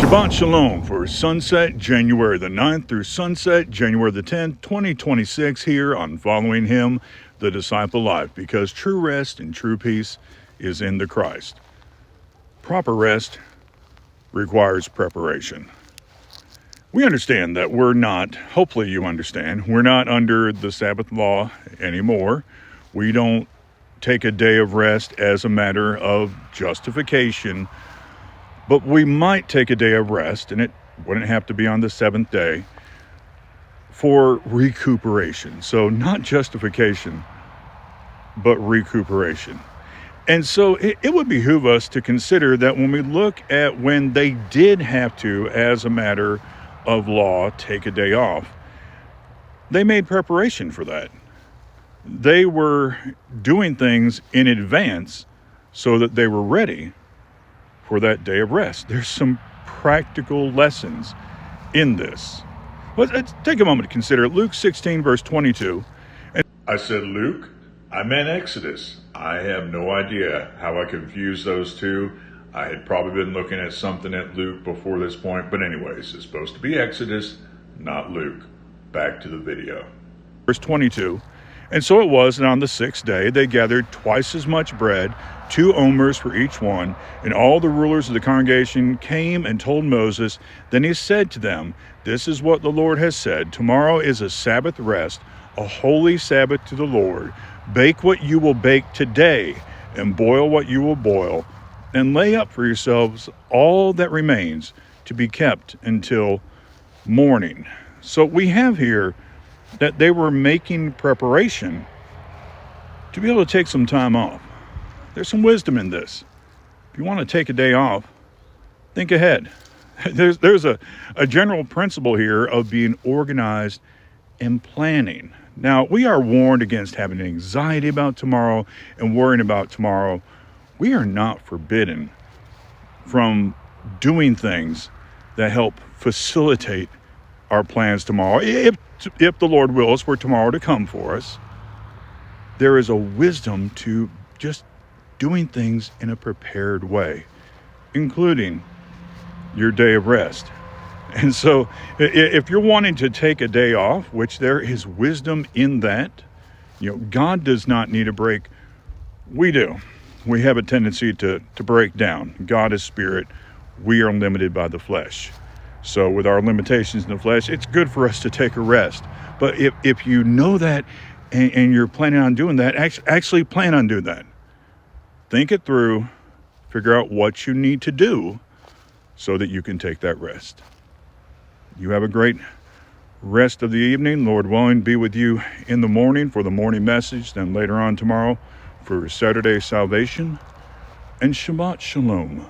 Shabbat Shalom for sunset January the 9th through sunset January the 10th, 2026 here on Following Him, the Disciple Life, because true rest and true peace is in the Christ. Proper rest requires preparation. We understand that we're not, hopefully you understand, we're not under the Sabbath law anymore. We don't take a day of rest as a matter of justification, but we might take a day of rest, and it wouldn't have to be on the seventh day, for recuperation. So not justification, but recuperation. And so it would behoove us to consider that when we look at when they did have to, as a matter of law, take a day off, they made preparation for that. They were doing things in advance so that they were ready for that day of rest. There's some practical lessons in this. Let's take a moment to consider Luke 16, verse 22. I said Luke, I meant Exodus. I have no idea how I confused those two. I had probably been looking at something at Luke before this point, but anyways, it's supposed to be Exodus, not Luke. Back to the video. Verse 22. And so it was that on the sixth day they gathered twice as much bread, 2 omers for each one, and all the rulers of the congregation came and told Moses. Then he said to them, This is what the Lord has said. Tomorrow is a Sabbath rest, a holy Sabbath to the Lord. Bake what you will bake today, and boil what you will boil, and lay up for yourselves all that remains to be kept until morning. So we have here that they were making preparation to be able to take some time off. There's some wisdom in this. If you want to take a day off, think ahead. There's a general principle here of being organized and planning. Now, we are warned against having anxiety about tomorrow and worrying about tomorrow. We are not forbidden from doing things that help facilitate our plans tomorrow. If the Lord wills for tomorrow to come for us, there is a wisdom to just doing things in a prepared way, including your day of rest. And so if you're wanting to take a day off, which there is wisdom in that, God does not need a break. We do. We have a tendency to break down. God is spirit. We are limited by the flesh. So with our limitations in the flesh, it's good for us to take a rest. But if you know that and you're planning on doing that, actually plan on doing that. Think it through, figure out what you need to do so that you can take that rest. You have a great rest of the evening. Lord willing, be with you in the morning for the morning message, then later on tomorrow for Saturday salvation. And Shabbat Shalom.